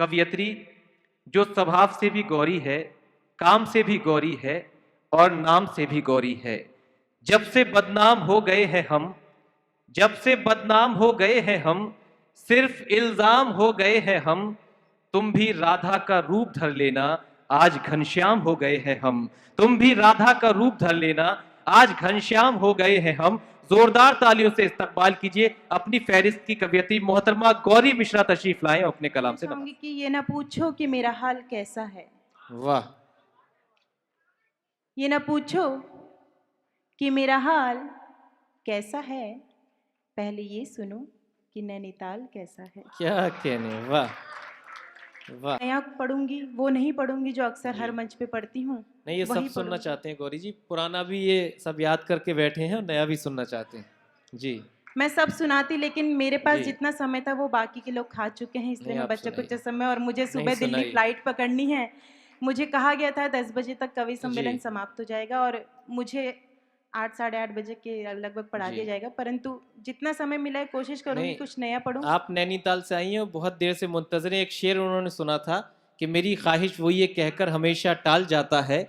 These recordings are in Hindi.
कवयित्री जो स्वभाव से भी गौरी है, काम से भी गौरी है और नाम से भी गौरी है। जब से बदनाम हो गए हैं हम, जब से बदनाम हो गए हैं हम, सिर्फ इल्जाम हो गए हैं हम। तुम भी राधा का रूप धर लेना, आज घनश्याम हो गए हैं हम। तुम भी राधा का रूप धर लेना, आज घनश्याम हो गए हैं हम। जोरदार तालियों से इस्तकबाल कीजिए अपनी फहरिस्त की कवियत्री मोहतरमा गौरी मिश्रा तशरीफ लाएं अपने कलाम से। चाहूंगी कि ये ना पूछो कि मेरा हाल कैसा है, वाह। ये ना पूछो कि मेरा हाल कैसा है, पहले ये सुनो कि नैनीताल कैसा है। क्या कहने, वाह वाह। नया पढ़ूंगी वो नहीं पढ़ूंगी जो अक्सर हर मंच पे पढ़ती हूँ, नहीं, ये सब वही सुनना पढ़ूंगी। चाहते हैं गौरी जी, पुराना भी ये सब याद करके बैठे हैं और नया भी सुनना चाहते हैं जी। मैं सब सुनाती, लेकिन मेरे पास जी। जितना समय था वो बाकी के लोग खा चुके हैं, इसलिए नहीं, मैं आप बच्चों सुनाइए। कुछ समय, और मुझे नहीं, सुबह दिल्ली सुनाइए। फ्लाइट पकड़नी है। मुझे कहा गया था 10 बजे तक कवि सम्मेलन जी। समाप्त हो जाएगा और मुझे 8 साढ़े 8 बजे के लगभग पढ़ा जी। दिया जाएगा, परंतु जितना समय मिला है कोशिश करूंगी नहीं, कुछ नया पढ़ूं। आप नैनीताल से आई हैं और बहुत देर से मुंतजर हैं। एक शेर उन्होंने सुना था कि मेरी ख्वाहिश वो ये कहकर हमेशा टाल जाता है,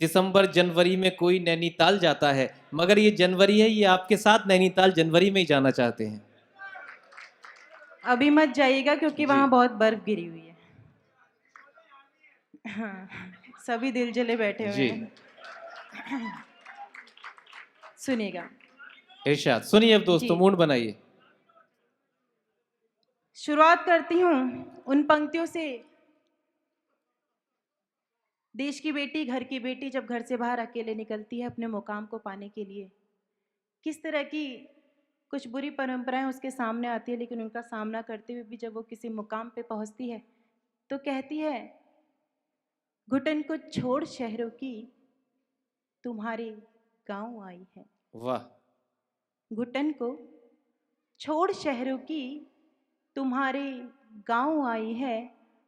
दिसंबर जनवरी में कोई नैनीताल जाता है। मगर ये जनवरी है, ये आपके साथ नैनीताल जनवरी में ही जाना चाहते हैं। अभी मत जाइएगा क्योंकि जी। वहां बहुत बर्फ गिरी हुई है। हाँ, सभी दिल जले बैठे हुए जी। हैं। सुनिएगा। इरशाद सुनिए अब दोस्तों, जी, मूड बनाइए। शुरुआत करती हूँ उन पंक्तियों से। देश की बेटी, घर की बेटी जब घर से बाहर अकेले निकलती है अपने मुकाम को पाने के लिए, किस तरह की कुछ बुरी परंपराएं उसके सामने आती है, लेकिन उनका सामना करते हुए भी जब वो किसी मुकाम पे पहुंचती है तो कहती है, घुटन को छोड़ शहरों की तुम्हारे गांव आई है। वाह। घुटन को छोड़ शहरों की तुम्हारे गांव आई है,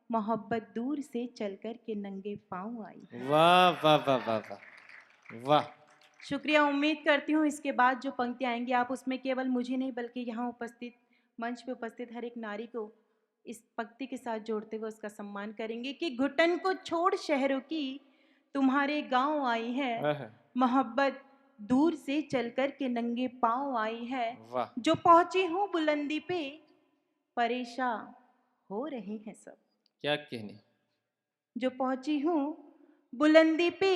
मोहब्बत दूर से चलकर के नंगे पांव आई है। वाह वाह वाह वाह वाह वाह। शुक्रिया। उम्मीद करती हूँ इसके बाद जो पंक्ति आएंगी आप उसमें केवल मुझे नहीं बल्कि यहाँ उपस्थित, मंच पे उपस्थित हर एक नारी को इस पंक्ति के साथ जोड़ते हुए उसका सम्मान करेंगे कि घुटन को छोड़ शहरों की तुम्हारे गांव आई है, मोहब्बत दूर से चलकर के नंगे पांव आई है। वाह। जो पहुंची हूँ बुलंदी पे परेशान हो रहे हैं सब। क्या कहने। जो पहुंची हूँ बुलंदी पे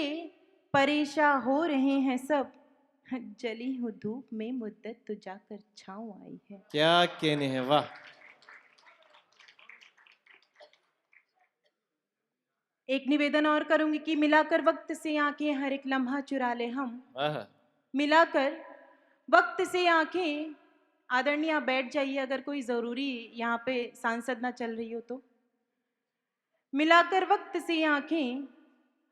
परेशान हो रहे हैं सब, जली हूँ धूप में मुद्दत तो जाकर छाँव आई है। क्या कहने हैं, वाह। एक निवेदन और करूंगी कि मिलाकर वक्त से आंखें हर एक लम्हा चुरा ले हम। मिलाकर वक्त से आंखें, आदरणीय आप बैठ जाइए अगर कोई जरूरी यहाँ पे सांसद ना चल रही हो तो। मिलाकर वक्त से आंखें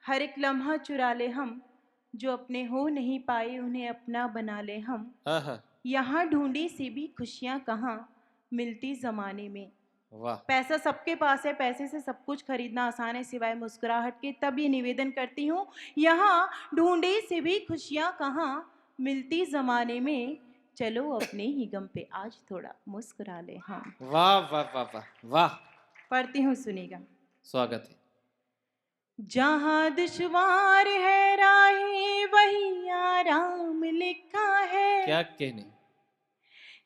हर एक लम्हा चुरा ले हम, जो अपने हो नहीं पाए उन्हें अपना बना ले हम। यहाँ ढूंढी सी भी खुशियाँ कहाँ मिलती जमाने में। वाह। पैसा सबके पास है, पैसे से सब कुछ खरीदना आसान है सिवाय मुस्कुराहट के। तब ये निवेदन करती हूँ, यहाँ ढूंढी सी भी खुशियाँ कहाँ मिलती जमाने में, चलो अपने ही गम पे आज थोड़ा मुस्कुरा ले हम। वाह वाह वाह वाह वाह। पढ़ती हूँ, सुनिएगा। स्वागत है। जहाँ दुश्वार है राहें वहीं आराम लिखा है। क्या कहने।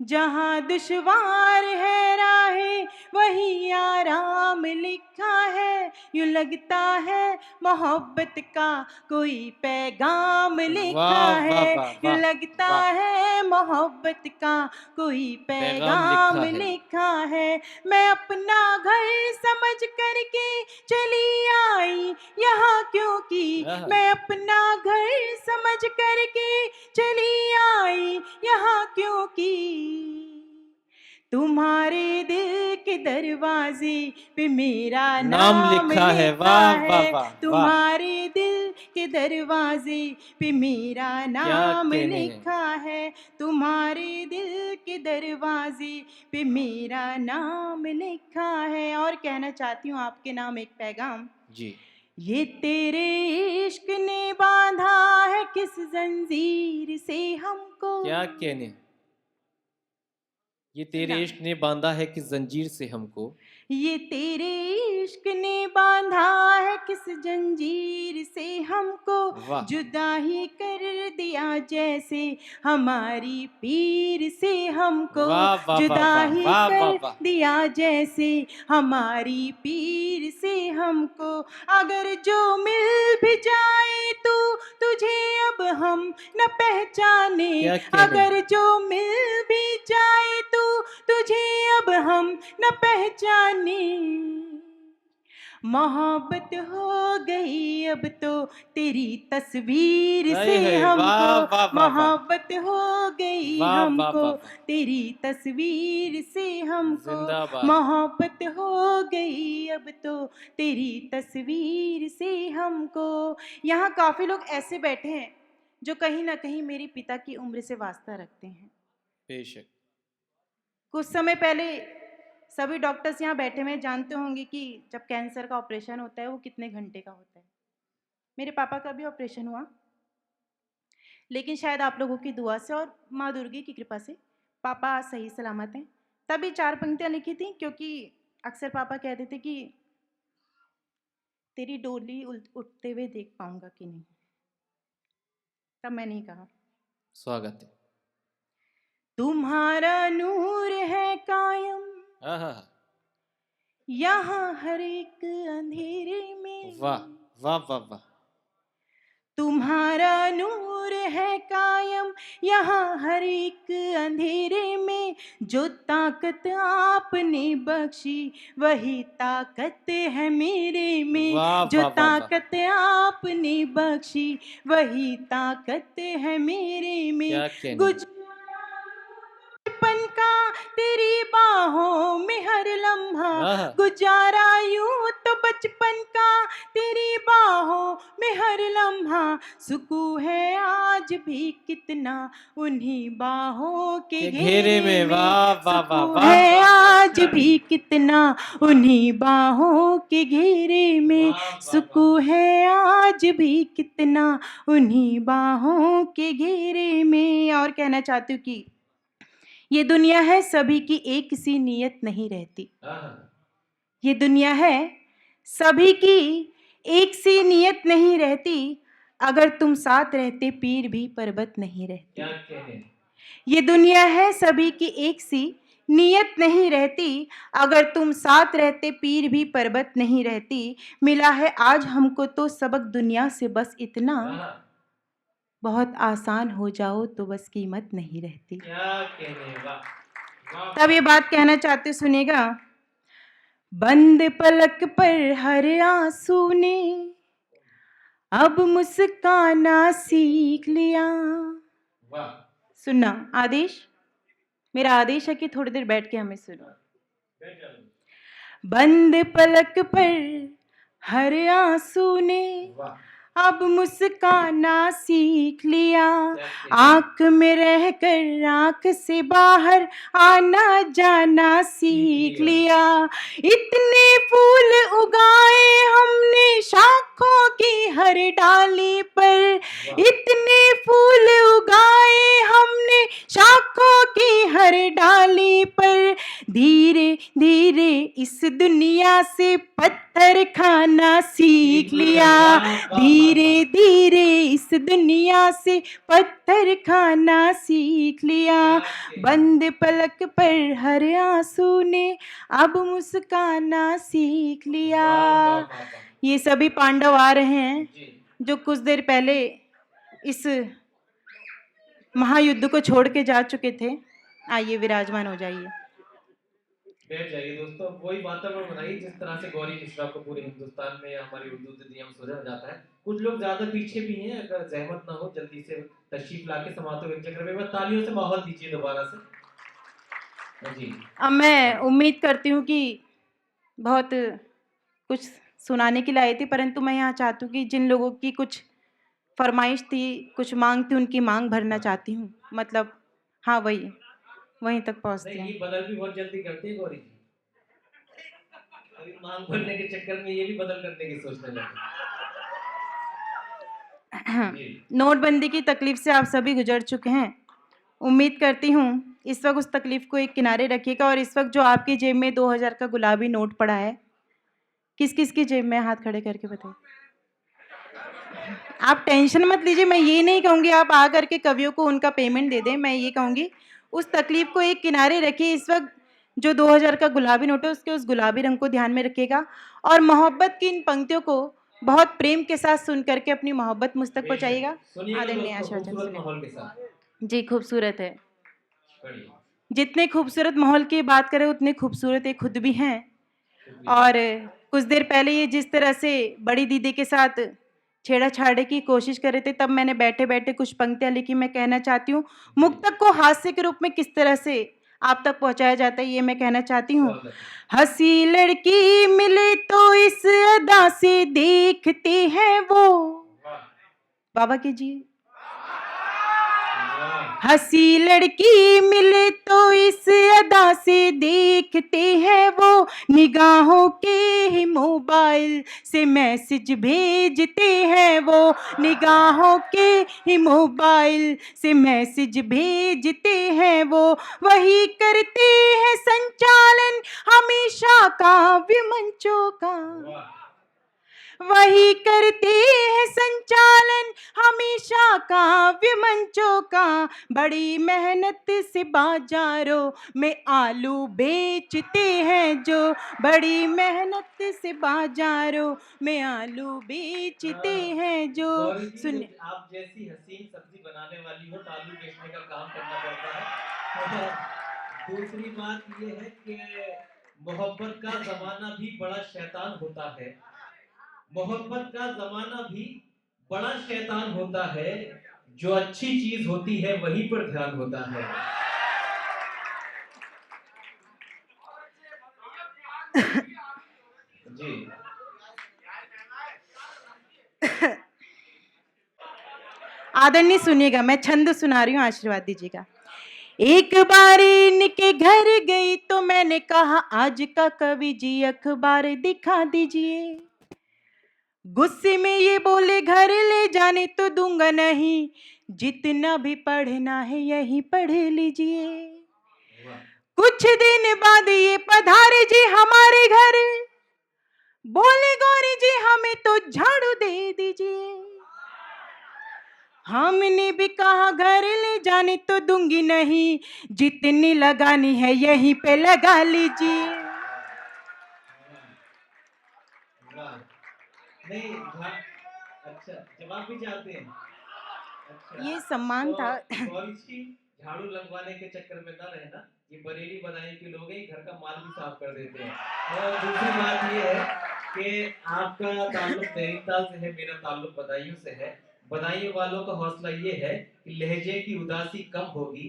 जहाँ दुश्वार है राहें वहीं आराम लिखा है। यूं लगता है मोहब्बत का कोई पैगाम लिखा है। यूं लगता है मोहब्बत का कोई पैगाम लिखा है। मैं अपना घर समझ करके चली आई यहाँ क्योंकि, मैं अपना घर समझ करके चली आई यहाँ क्योंकि, तुम्हारे दिल के दरवाजे पे मेरा नाम लिखा है। वाह वाह वाह। तुम्हारे दिल के दरवाजे पे मेरा नाम लिखा है। तुम्हारे दिल के दरवाजे पे मेरा नाम लिखा है। और कहना चाहती हूँ आपके नाम एक पैगाम जी। ये तेरे इश्क ने बांधा है किस जंजीर से हमको। क्या कहने। ये तेरे इश्क ने बांधा है किस जंजीर से हमको। ये तेरे इश्क ने बांधा है किस जंजीर से हमको, वाह। जुदा ही कर दिया जैसे हमारी पीर से हमको, वाह, वाह, वाह, जुदा वाह, ही वाह, वाह, कर वाह। दिया जैसे हमारी पीर से हमको। अगर जो मिल भी जाए तो तुझे अब हम न पहचाने, क्या कहने। अगर जो मिल भी जाए तो तुझे अब हम न पहचाने। मोहब्बत हो गई अब तो तेरी तस्वीर से हाय, हाय, हमको, वाह, वाह, वाह, वाह। मोहब्बत हो गई वाह, वाह, हमको वाह, वाह। तेरी तस्वीर से हमको, जिंदाबाद। मोहब्बत हो गई अब तो तेरी तस्वीर से हमको। यहाँ काफ़ी लोग ऐसे बैठे हैं जो कहीं ना कहीं मेरी पिता की उम्र से वास्ता रखते हैं। बेशक। कुछ समय पहले सभी डॉक्टर्स यहाँ बैठे हुए जानते होंगे कि जब कैंसर का ऑपरेशन होता है वो कितने घंटे का होता है। मेरे पापा का भी ऑपरेशन हुआ, लेकिन शायद आप लोगों की दुआ से और माँ दुर्गे की कृपा से पापा आज सही सलामत हैं। तभी 4 पंक्तियाँ लिखी थी क्योंकि अक्सर पापा कहते थे कि तेरी डोली उठते हुए देख पाऊंगा कि नहीं, तब मैंने ही कहा स्वागत है। तुम्हारा नूर है कायम आहा, यहाँ हर एक अंधेरे में, वाह, वाह, वाह, वाह। तुम्हारा नूर है कायम यहाँ हर एक अंधेरे में, जो ताकत आपने बख्शी वही ताकत है मेरे में, वाह, जो वाह, वाह, वाह। ताकत आपने बख्शी वही ताकत है मेरे में। क्या कहने। बचपन का तेरी बाहों में हर लम्हा आहा। गुजारा यूं तो बचपन का तेरी बाहों में हर लम्हा, सुकून है आज भी कितना उन्हीं बाहों के घेरे में, वाह, वाह, वाह, सुकून वाह, है वाह। आज भी कितना उन्हीं बाहों के घेरे में, वाह, वाह, सुकून है आज भी कितना उन्हीं बाहों के घेरे में। और कहना चाहती हूँ कि ये दुनिया है सभी की एक सी नीयत नहीं रहती, ये दुनिया है सभी की एक सी नीयत नहीं रहती, अगर तुम साथ रहते पीर भी पर्वत नहीं रहती। क्या कहने। ये दुनिया है सभी की एक सी नीयत नहीं रहती, अगर तुम साथ रहते पीर भी पर्वत नहीं रहती। मिला है आज हमको तो सबक दुनिया से बस इतना, बहुत आसान हो जाओ तो बस कीमत नहीं रहती। क्या कहने। वाह, वाह। तब ये बात कहना चाहते सुनेगा, बंद पलक पर हर आंसू ने अब मुस्काना सीख लिया। वाह। सुनना आदेश, मेरा आदेश है कि थोड़ी देर बैठ के हमें सुनो। बंद पलक पर हर आंसू ने वाह। अब मुस्काना सीख लिया, आंख में रहकर आंख से बाहर आना जाना सीख लिया। इतने फूल उगाए हमने शाखों की हर डाली पर, इतने फूल उगाए हमने शाखों की हर डाली पर, धीरे धीरे इस दुनिया से पत्थर खाना सीख लिया, धीरे धीरे इस दुनिया से पत्थर खाना सीख लिया। बंद पलक पर हर आंसू ने अब मुस्काना सीख लिया। ये सभी पांडव आ रहे हैं जो कुछ देर पहले इस महायुद्ध को छोड़ के जा चुके थे। आइए विराजमान हो जाइए, बैठ जाइए दोस्तों। वही वातावरण बनाइए जिस तरह से गौरी मिश्रा को पूरे हिंदुस्तान में हमारी उर्दू दीदी हम सुना जाता है। कुछ लोग ज्यादा पीछे भी हैं, अगर जहमत ना हो जल्दी से तशरीफ लाके समाते हुए चक्र में तालियों से माहौल दीजिए दोबारा से जी। अब मैं उम्मीद करती हूँ कि बहुत कुछ सुनाने के लिए आई थी, परंतु मैं यहाँ चाहती हूँ कि जिन लोगों की कुछ फरमाइश थी, कुछ मांग थी, उनकी मांग भरना चाहती हूँ। मतलब हाँ वहीं तक पहुँचती नहीं, हूँ। ये बदल भी बहुत जल्दी करती है गौरी जी, अभी मांग भरने के चक्कर में ये भी बदल करने की सोचने लगे। नोटबंदी की तकलीफ से आप सभी गुजर चुके हैं। उम्मीद करती हूँ इस वक्त उस तकलीफ को एक किनारे रखिएगा। और इस वक्त जो आपकी जेब में 2000 का गुलाबी नोट पड़ा है, किस किस की जेब में, हाथ खड़े करके बताइए। आप टेंशन मत लीजिए, मैं ये नहीं कहूँगी आप आ करके कवियों को उनका पेमेंट दे दें, मैं ये कहूँगी उस तकलीफ को एक किनारे रखिए। इस वक्त जो 2000 का गुलाबी नोट है उसके उस गुलाबी रंग को ध्यान में रखिएगा और मोहब्बत की इन पंक्तियों को बहुत प्रेम के साथ सुन करके अपनी मोहब्बत मुझ तक पहुँचाइएगा। आदरणीय आशीर्वचन सुनिए। जी, खूबसूरत है। जितने खूबसूरत माहौल की बात करें उतने खूबसूरत ये खुद भी हैं। और कुछ देर पहले ये जिस तरह से बड़ी दीदी के साथ छेड़ाछाड़ी की कोशिश कर रहे थे, तब मैंने बैठे बैठे कुछ पंक्तियां लिखी। मैं कहना चाहती हूँ मुक्तक को हास्य के रूप में किस तरह से आप तक पहुंचाया जाता है, ये मैं कहना चाहती हूँ। हंसी लड़की मिले तो इस अदा से देखते हैं वो, बाबा कीजिए। हंसी लड़की मिले तो इस अदा से देखते हैं वो, निगाहों के ही मोबाइल से मैसेज भेजते हैं वो, निगाहों के ही मोबाइल से मैसेज भेजते हैं वो, वही करते हैं संचालन हमेशा काव्य मंचों का, वही करते हैं संचालन हमेशा काव्य मंचों का, बड़ी मेहनत से बाजारों में आलू बेचते हैं जो, बड़ी मेहनत से बाजारों में आलू बेचते हैं जो। सुनिए, आप जैसी हसीन सब्जी बनाने वाली हो तो आलू बेचने का काम करना पड़ता है। दूसरी बात ये है कि मोहब्बत का जमाना भी बड़ा शैतान होता है, मोहब्बत का जमाना भी बड़ा शैतान होता है, जो अच्छी चीज होती है वहीं पर ध्यान होता है। जी आदरणीय सुनिएगा, मैं छंद सुना रही हूँ, आशीर्वाद दीजिएगा। एक बार इनके घर गई तो मैंने कहा आज का कवि जी अखबार दिखा दीजिए, गुस्से में ये बोले घर ले जाने तो दूंगा नहीं, जितना भी पढ़ना है यही पढ़ लीजिए। कुछ दिन बाद ये पधारे जी हमारे घर, बोले गौरी जी हमें तो झाड़ू दे दीजिए, हमने भी कहा घर ले जाने तो दूंगी नहीं, जितनी लगानी है यहीं पे लगा लीजिए। नहीं, अच्छा जवाब भी चाहते हैं। अच्छा, ये सम्मान था। गौरी जी झाड़ू लगवाने के चक्कर में ना रहना, ये बरेली बदायूं के लोग हैं, घर का माल भी साफ कर देते हैं। और दूसरी बात ये है कि आपका ताल्लुक नैनीताल से है, मेरा ताल्लुक बदायूं से है। बदायूं वालों का हौसला ये है कि लहजे की उदासी कम होगी,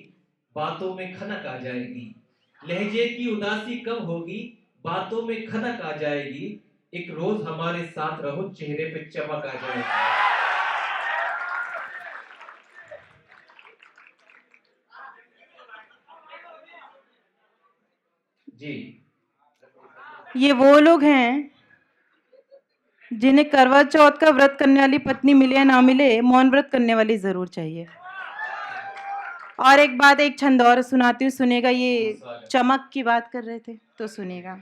बातों में खनक आ जाएगी, लहजे की उदासी कम होगी, बातों में खनक आ जाएगी, एक रोज हमारे साथ रहो, चेहरे पे चमक आ जाएगी। जी, ये वो लोग हैं जिन्हें करवा चौथ का व्रत करने वाली पत्नी मिले या ना मिले, मौन व्रत करने वाली जरूर चाहिए। और एक बात, एक छंद और सुनाती हूँ, सुनेगा। ये चमक की बात कर रहे थे तो सुनेगा।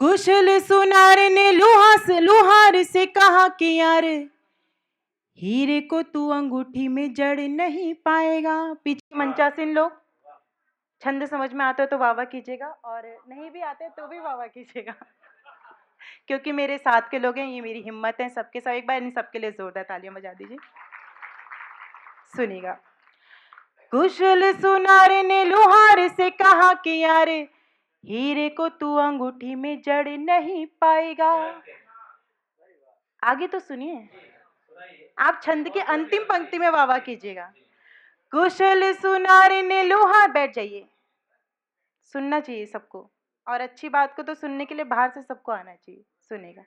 कुशल सुनार ने लुहार से कहा कि यार हीरे को तू अंगूठी में जड़ नहीं पाएगा। पीछे मंचासीन लोग, छंद समझ में आता है तो वाह कीजिएगा, और नहीं भी आते तो भी वाह कीजिएगा, क्योंकि मेरे साथ के लोग हैं, ये मेरी हिम्मत है सबके सब। एक बार इन सबके लिए जोरदार तालियां बजा दीजिए। सुनिएगा। कुशल सुनार ने लुहार से कहा कि यार हीरे को तू अंगूठी में जड़ नहीं पाएगा। आगे तो सुनिए, आप छंद की अंतिम पंक्ति में वाह कीजिएगा। कुशल सुनार ने लुहार, बैठ जाइए, सुनना चाहिए सबको, और अच्छी बात को तो सुनने के लिए बाहर से सबको आना चाहिए। सुनेगा।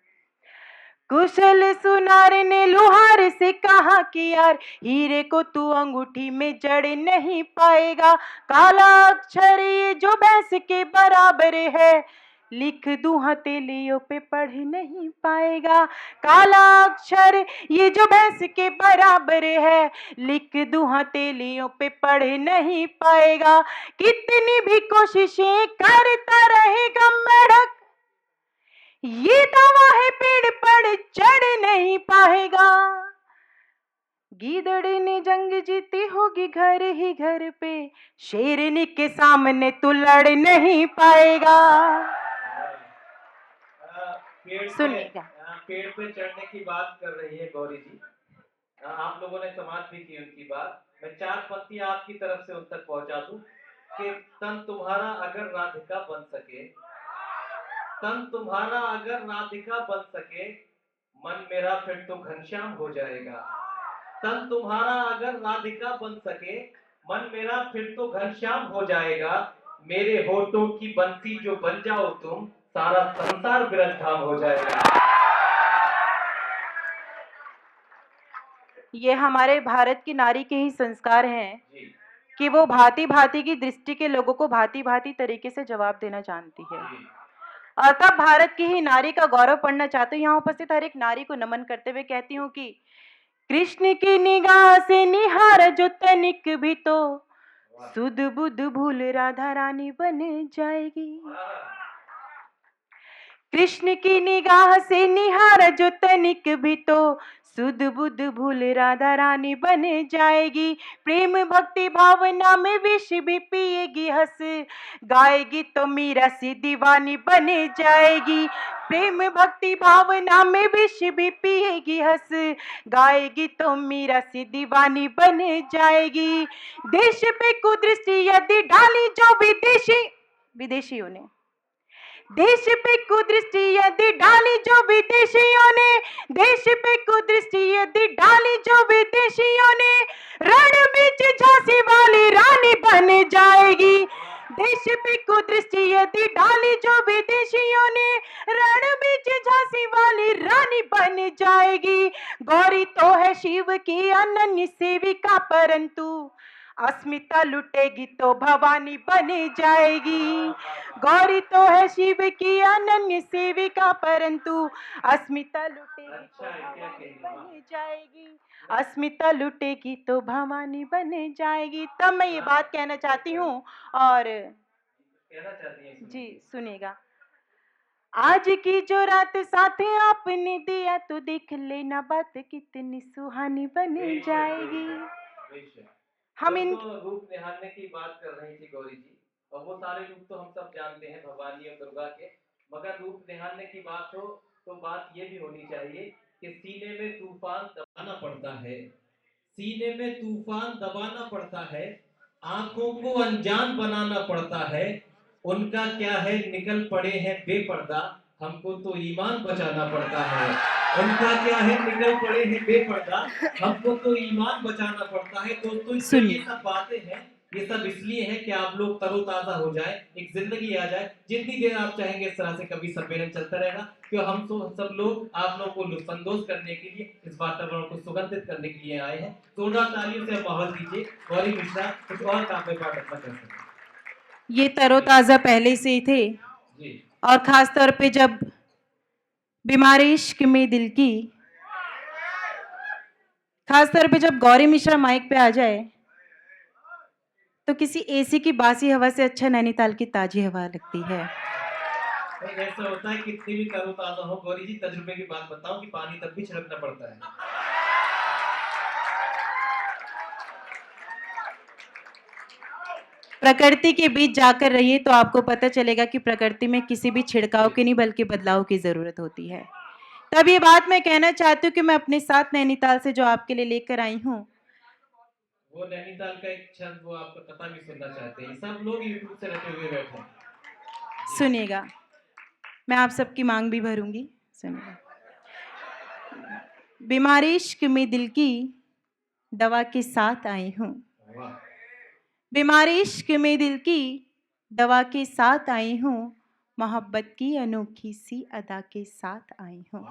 कुशल सुनार ने लुहार से कहा कि यार हीरे को तू अंगूठी में जड़ नहीं पाएगा, काला अक्षर ये जो भैंस के बराबर है, लिख दूं हथेलियों पे पढ़ नहीं पाएगा, काला अक्षर ये जो भैंस के बराबर है, लिख दूं हथेलियों पे पढ़ नहीं पाएगा, कितनी भी कोशिशें करता रहेगा मेढक, ये दावा है पेड़ पर चढ़ नहीं पाएगा, गीदड़ ने जंग जीती होगी घर ही घर पे, शेरनी के सामने तू लड़ नहीं पाएगा। सुनिएगा, पेड़ पे चढ़ने की बात कर रही है गौरी जी, आप लोगों ने समाप्त भी की उनकी बात। मैं 4 पंक्तियां आपकी तरफ से उन तक पहुंचा दूं कि तन तुम्हारा अगर राधिका बन सके, तन तुम्हारा अगर राधिका बन सके, मन मेरा फिर तो घनश्याम हो जाएगा। तन तुम्हारा अगर राधिका बन सके, मन मेरा फिर तो घनश्याम हो जाएगा, मेरे होठों की बंसी जो बन जाओ तुम, सारा संसार विरह धाम हो जाएगा। ये हमारे भारत की नारी के ही संस्कार हैं जी। कि वो भांति भांति की दृष्टि के लोगों को भांति भांति तरीके से जवाब देना जानती है। जी। और तब भारत की ही नारी का गौरव पढ़ना चाहती हूँ। यहाँ उपस्थित हर एक नारी को नमन करते हुए कहती हूँ कि कृष्ण की निगाह से निहार जो तनिक भी तो, सुध बुध भूल राधा रानी बन जाएगी। कृष्ण की निगाह से निहार जो तनिक भी तो, सुध बुध भूल राधा रानी बन जाएगी। प्रेम भक्ति भावना में विष भी पिएगी, हंस गाएगी तो मीरा सी दीवानी बन जाएगी। प्रेम भक्ति भावना में विष भी पिएगी, हंस गाएगी तो मीरा सी दीवानी बन जाएगी। देश पे कुदृष्टि यदि डाली जो विदेशियों ने, देश पे कुदृष्टि यदि डाली जो विदेशियों ने, देश पे कुदृष्टि यदि डाली जो विदेशियों ने, रण बीच झांसी वाली रानी बन जाएगी। देश पे कुदृष्टि यदि डाली जो विदेशियों ने, रण बीच झांसी वाली रानी बन जाएगी। गौरी तो है शिव की अनन्य सेविका, परंतु अस्मिता लुटेगी तो भवानी बन जाएगी। गौरी तो है शिव की अनन्य सेविका, परंतु अस्मिता लुटेगी तो भवानी बन जाएगी। अस्मिता लुटेगी तो भवानी बन जाएगी। तब मैं ये बात कहना चाहती हूँ और जी सुनिएगा। आज की जो रात साथ आपने दिया तो देख लेना बात कितनी सुहानी बन जाएगी। हम इन रूप निहारने की बात कर रही थी गौरी जी, और वो सारे रूप तो हम सब जानते हैं भवानी और दुर्गा के, मगर रूप निहारने की बात हो तो बात ये भी होनी चाहिए कि सीने में तूफान दबाना पड़ता है, सीने में तूफान दबाना पड़ता है, आंखों को अनजान बनाना पड़ता है। उनका क्या है, निकल पड़े हैं बेपर्दा, हमको तो ईमान बचाना पड़ता है। उनका क्या है, निकल पड़े हैं बेपर्दा, हमको तो ईमान बचाना पड़ता है। दोस्तों ये सब बातें हैं, ये सब इसलिए है कि आप लोग तरोताजा हो जाए, एक जिंदगी आ जाए। जितनी देर आप चाहेंगे इस तरह से कभी सम्मेलन चलता रहेगा, क्यों हम तो सब लोग आप लोगों को लुत्फानंदोज करने के लिए, इस वातावरण को सुगंधित करने के लिए आए हैं। जोरदार तालियों से माहौल दीजिए। गौरी मिश्रा कुछ और काम में पाठ अपना कर सकते हैं। ये तरोताजा पहले से ही थे जी। और खास तौर पे जब बीमार इश्क में दिल की, खास तौर पे जब गौरी मिश्रा माइक पे आ जाए तो किसी एसी की बासी हवा से अच्छा नैनीताल की ताजी हवा लगती है। ऐसा होता है कितनी भी तरोताजा हो, गौरी जी तजुर्बे की बात बताओ कि पानी तब भी छिड़कना पड़ता है। प्रकृति के बीच जाकर रहिए तो आपको पता चलेगा कि प्रकृति में किसी भी छिड़काव की नहीं बल्कि बदलाव की जरूरत होती है। तब ये बात मैं कहना चाहती हूँ कि मैं अपने साथ नैनीताल से जो आपके लिए लेकर आई हूँ, वो नैनीताल का एक क्षण वो आपका कथा भी सुनना चाहते हैं। सब लोग यूट्यूब से रटे हुए बैठे हैं। सुनिएगा, मैं आप सबकी मांग भी भरूंगी। सुनिएगा। बीमारी इश्क में दिल की दवा के साथ आई हूँ, बीमारी इश्क में दिल की दवा के साथ आई हूँ, मोहब्बत की अनोखी सी अदा के साथ आई हूँ।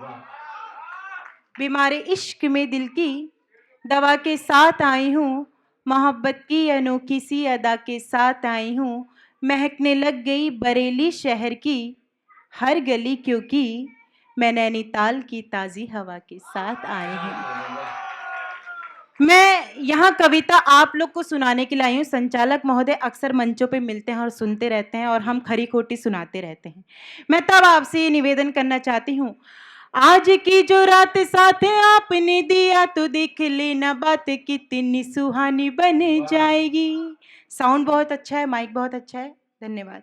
बीमारी इश्क में दिल की दवा के साथ आई हूँ, मोहब्बत की अनोखी सी अदा के साथ आई हूँ। महकने लग गई बरेली शहर की हर गली क्योंकि मैं नैनीताल की ताज़ी हवा के साथ आई हूँ। मैं यहाँ कविता आप लोग को सुनाने के लिए आई हूँ। संचालक महोदय अक्सर मंचों पे मिलते हैं और सुनते रहते हैं और हम खरी खोटी सुनाते रहते हैं। मैं तब आपसे ये निवेदन करना चाहती हूँ, आज की जो रात साथ आपने दिया तो देख लेना बात कितनी सुहानी बन जाएगी। साउंड बहुत अच्छा है, माइक बहुत अच्छा है, धन्यवाद।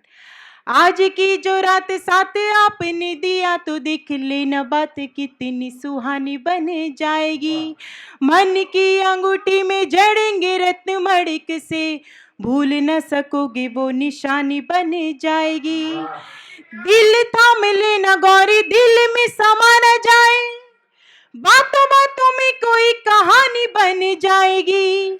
आज की जो रात साथ आपने दिया तो देख लेना बात कितनी सुहानी बन जाएगी। मन की अंगूठी में जड़ेंगे रत्न मणिक से, भूल न सकोगे वो निशानी बन जाएगी। दिल थाम लेना गौरी, दिल में समा न जाए, बातों बातों में कोई कहानी बन जाएगी।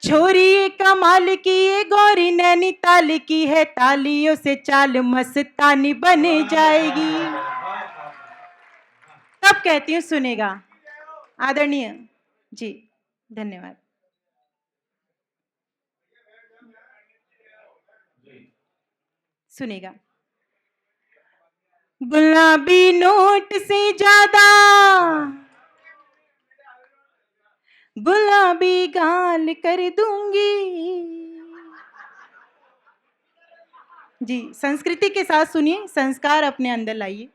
छोरी ये कमाल की ये गौरी नैनीताल की है, तालियों से चाल मस्तानी बन जाएगी। तब कहती हूँ सुनेगा आदरणीय जी, धन्यवाद। सुनेगा। गुलाबी नोट से ज्यादा गुलाबी गाल कर दूंगी। जी, संस्कृति के साथ सुनिए, संस्कार अपने अंदर लाइए।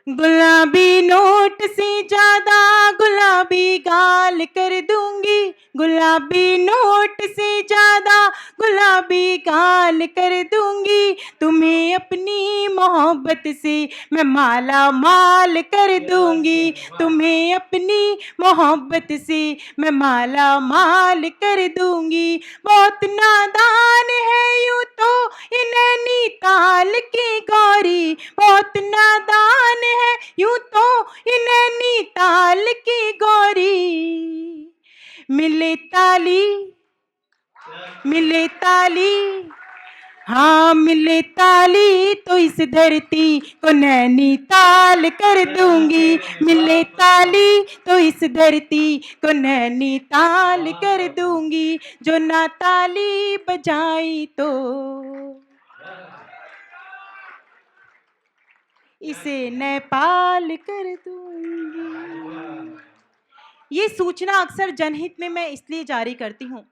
गुलाबी नोट से ज्यादा गुलाबी गाल कर दूंगी, गुलाबी नोट से ज्यादा गुलाबी गाल कर दूंगी। तुम्हें अपनी मोहब्बत से मैं माला माल कर दूंगी, तुम्हें अपनी मोहब्बत से मैं माला माल कर दूंगी। बहुत नादान है यूं तो ये नैनीताल की गौरी, बहुत नादान है यूं तो ये नैनीताल की गौरी। मिले ताली, हाँ मिले ताली तो इस धरती को नैनीताल कर दूंगी। मिले ताली तो इस धरती को नैनीताल कर दूंगी। जो ना ताली बजाई तो इसे नेपाल कर दूंगी। ये सूचना अक्सर जनहित में मैं इसलिए जारी करती हूँ,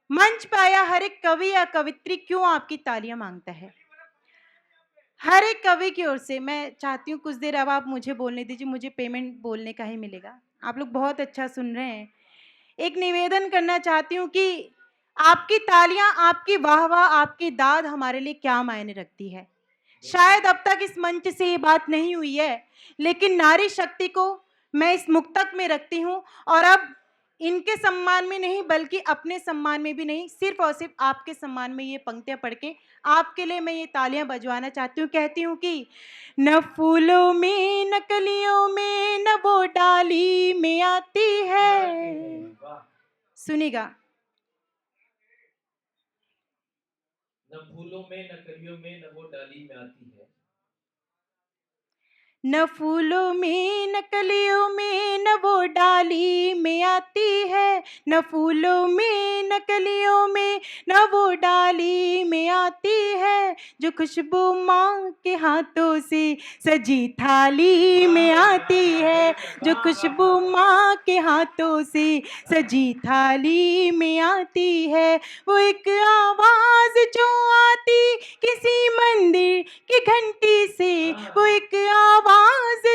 मंच पे आया हर एक कवि या कवित्री क्यों आपकी तालियां मांगता है। हर एक कवि की ओर से मैं चाहती हूँ कुछ देर अब आप मुझे बोलने दीजिए, मुझे पेमेंट बोलने का ही मिलेगा। आप लोग बहुत अच्छा सुन रहे हैं। एक निवेदन करना चाहती हूँ कि आपकी तालियां, आपकी वाह वाह, आपकी दाद हमारे लिए क्या मायने रखती है। शायद अब तक इस मंच से ये बात नहीं हुई है, लेकिन नारी शक्ति को मैं इस मुक्तक में रखती हूँ और अब इनके सम्मान में नहीं बल्कि अपने सम्मान में भी नहीं, सिर्फ और सिर्फ आपके सम्मान में ये पंक्तियां पढ़ के आपके लिए मैं ये तालियां बजवाना चाहती हूँ। कहती हूँ कि न फूलों में न कलियों में न वो डाली में आती है। सुनिएगा। न फूलों में न कलियों में न वो डाली में आती है, न फूलों में न कलियों में न वो डाली में आती है, न फूलों में न कलियों में न वो डाली में आती है। जो खुशबू माँ के हाथों से सजी थाली में आती है, जो खुशबू माँ के हाथों से सजी थाली में आती है। वो एक आवाज जो आती किसी मंदिर की घंटी से, वो एक आवाज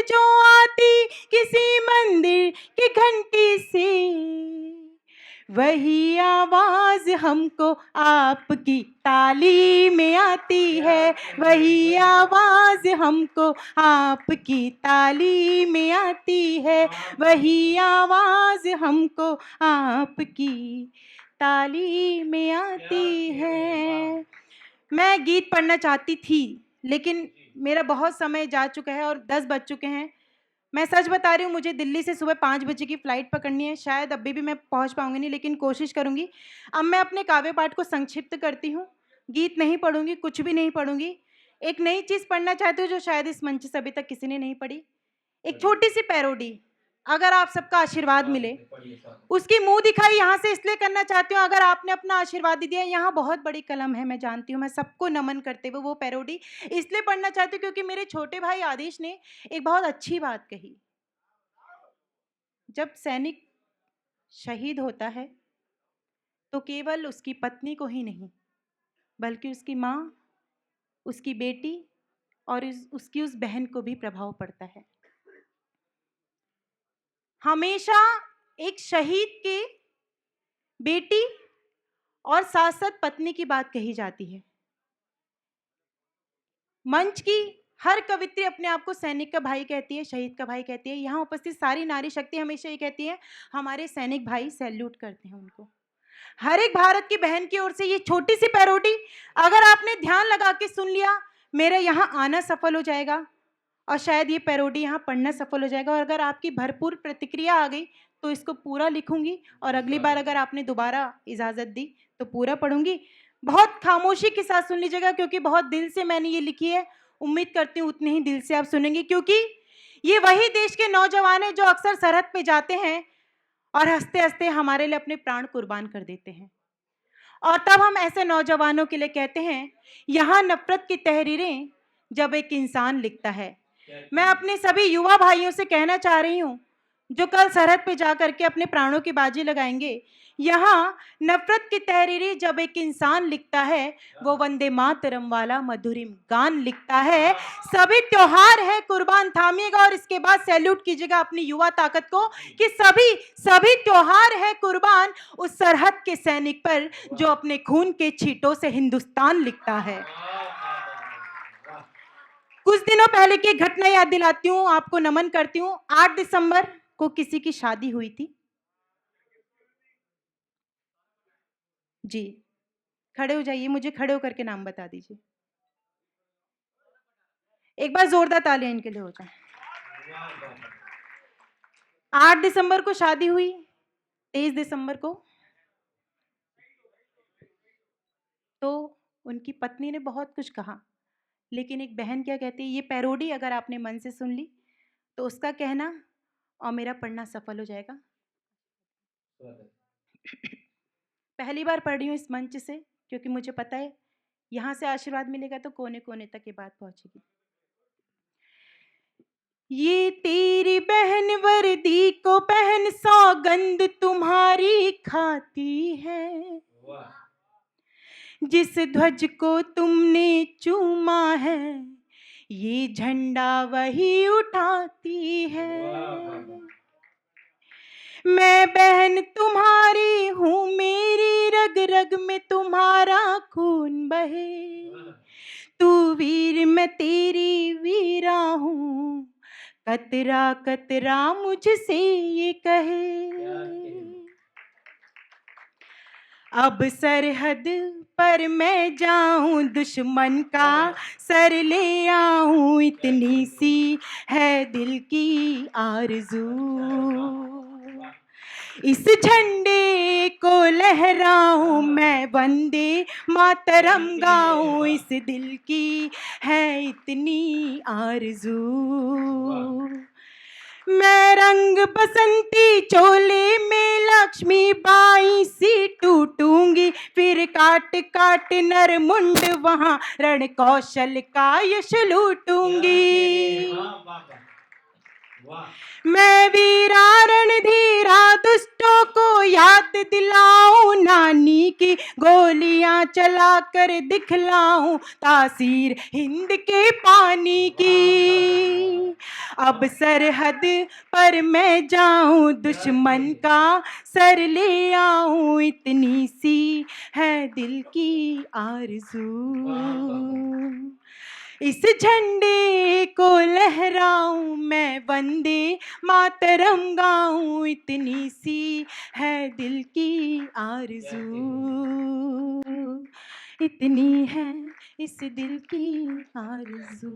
जो आती किसी मंदिर की घंटी से, वही आवाज हमको आपकी ताली में आती है। वही आवाज हमको आपकी ताली में आती है, वही आवाज हमको आपकी ताली में आती है। मैं गीत पढ़ना चाहती थी लेकिन मेरा बहुत समय जा चुका है और 10 बज चुके हैं। मैं सच बता रही हूँ, मुझे दिल्ली से सुबह 5 बजे की फ़्लाइट पकड़नी है। शायद अभी भी मैं पहुँच पाऊँगी नहीं, लेकिन कोशिश करूँगी। अब मैं अपने काव्य पाठ को संक्षिप्त करती हूँ, गीत नहीं पढ़ूँगी, कुछ भी नहीं पढ़ूँगी। एक नई चीज़ पढ़ना चाहती हूँ जो शायद इस मंच से अभी तक किसी ने नहीं पढ़ी। एक छोटी सी पैरोडी, अगर आप सबका आशीर्वाद मिले। पढ़िए साहब। उसकी मुंह दिखाई यहाँ से इसलिए करना चाहती हूँ, अगर आपने अपना आशीर्वाद दे दिया। यहाँ बहुत बड़ी कलम है, मैं जानती हूँ, मैं सबको नमन करते हुए वो पैरोडी इसलिए पढ़ना चाहती हूँ क्योंकि मेरे छोटे भाई आदेश ने एक बहुत अच्छी बात कही। जब सैनिक शहीद होता है तो केवल उसकी पत्नी को ही नहीं, बल्कि उसकी माँ, उसकी बेटी और उसकी उस बहन को भी प्रभाव पड़ता है। हमेशा एक शहीद के बेटी और साथ साथ पत्नी की बात कही जाती है। मंच की हर कवित्री अपने आप को सैनिक का भाई कहती है, शहीद का भाई कहती है। यहाँ उपस्थित सारी नारी शक्ति हमेशा ये कहती है, हमारे सैनिक भाई, सैल्यूट करते हैं उनको। हर एक भारत की बहन की ओर से ये छोटी सी पैरोडी अगर आपने ध्यान लगा के सुन लिया, मेरा यहाँ आना सफल हो जाएगा और शायद ये पैरोडी यहाँ पढ़ना सफल हो जाएगा। और अगर आपकी भरपूर प्रतिक्रिया आ गई तो इसको पूरा लिखूंगी और अगली बार अगर आपने दोबारा इजाज़त दी तो पूरा पढ़ूंगी। बहुत खामोशी के साथ सुन लीजिएगा क्योंकि बहुत दिल से मैंने ये लिखी है। उम्मीद करती हूँ उतने ही दिल से आप सुनेंगे, क्योंकि ये वही देश के नौजवान हैं जो अक्सर सरहद पे जाते हैं और हंसते हंसते हमारे लिए अपने प्राण कुर्बान कर देते हैं। और तब हम ऐसे नौजवानों के लिए कहते हैं, यहाँ नफरत की तहरीरें जब एक इंसान लिखता है। मैं अपने सभी युवा भाइयों से कहना चाह रही हूँ जो कल सरहद पे जा करके अपने प्राणों की बाजी लगाएंगे, यहाँ नफरत की तहरीरें जब एक इंसान लिखता है, वो वंदे मातरम वाला मधुरिम गान लिखता है। सभी त्योहार है कुर्बान थामिएगा और इसके बाद सैल्यूट कीजिएगा अपनी युवा ताकत को कि सभी त्योहार है कुर्बान उस सरहद के सैनिक पर जो अपने खून के छींटों से हिंदुस्तान लिखता है। कुछ दिनों पहले की घटना याद दिलाती हूँ, आपको नमन करती हूँ। 8 दिसंबर को किसी की शादी हुई थी जी। खड़े हो जाइए, मुझे खड़े होकर के नाम बता दीजिए। एक बार जोरदार तालियां इनके लिए हो जाए। 8 दिसंबर को शादी हुई, 23 दिसंबर को तो उनकी पत्नी ने बहुत कुछ कहा, लेकिन एक बहन क्या कहती है, ये पैरोडी अगर आपने मन से सुन ली तो उसका कहना और मेरा पढ़ना सफल हो जाएगा। पहली बार पढ़ रही हूँ इस मंच से क्योंकि मुझे पता है यहाँ से आशीर्वाद मिलेगा तो कोने कोने तक ये बात पहुंचेगी। ये तेरी बहन वर्दी को पहन सौगंध तुम्हारी खाती है, जिस ध्वज को तुमने चूमा है ये झंडा वही उठाती है। मैं बहन तुम्हारी हूँ, मेरी रग रग में तुम्हारा खून बहे। तू वीर मैं तेरी वीरा हूँ, कतरा कतरा मुझसे ये कहे। अब सरहद पर मैं जाऊं दुश्मन का सर ले आऊं, इतनी सी है दिल की आरज़ू। इस झंडे को लहराऊं मैं, वंदे मातरम गाऊं, इस दिल की है इतनी आरज़ू। मैं रंग बसंती चोले में लक्ष्मी बाई सी टूटूंगी, फिर काट काट नर मुंड वहां रण कौशल का यश लूटूंगी। मैं वीरा रणधीरा दुष्टों को याद दिलाऊं, नानी की गोलियां चला कर दिखलाऊं तासीर हिंद के पानी की। अब सरहद पर मैं जाऊं दुश्मन का सर ले आऊं, इतनी सी है दिल की आरज़ू। इस झंडे को लहराऊं मैं, वंदे मातरम गाऊं, इतनी सी है दिल की आरज़ू। इतनी है इस दिल की आरज़ू।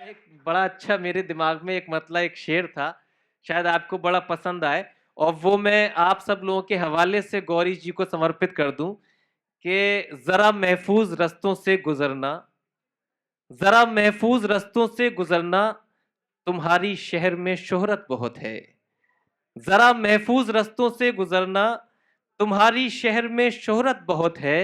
एक बड़ा अच्छा मेरे दिमाग में एक मतलब एक शेर था, शायद आपको बड़ा पसंद आए और वो मैं आप सब लोगों के हवाले से गौरी जी को समर्पित कर दूं कि जरा महफूज रस्तों से गुजरना, जरा महफूज रस्तों से गुजरना, तुम्हारी शहर में शोहरत बहुत है। जरा महफूज रस्तों से गुजरना, तुम्हारी शहर में शोहरत बहुत है।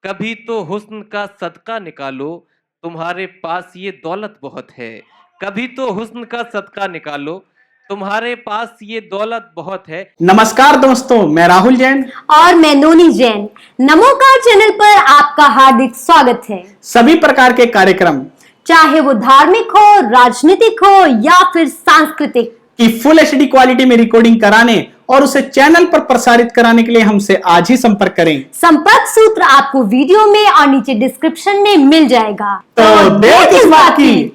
कभी तो हुस्न का सदका निकालो, तुम्हारे पास ये दौलत बहुत है। कभी तो हुस्न का सदका निकालो, तुम्हारे पास ये दौलत बहुत है। नमस्कार दोस्तों, मैं राहुल जैन और मैं नोनी जैन। नमोकार चैनल पर आपका हार्दिक स्वागत है। सभी प्रकार के कार्यक्रम, चाहे वो धार्मिक हो, राजनीतिक हो या फिर सांस्कृतिक, की फुल एचडी क्वालिटी में रिकॉर्डिंग कराने और उसे चैनल पर प्रसारित कराने के लिए हमसे आज ही संपर्क करें। संपर्क सूत्र आपको वीडियो में और नीचे डिस्क्रिप्शन में मिल जाएगा। तो देर किस बात की।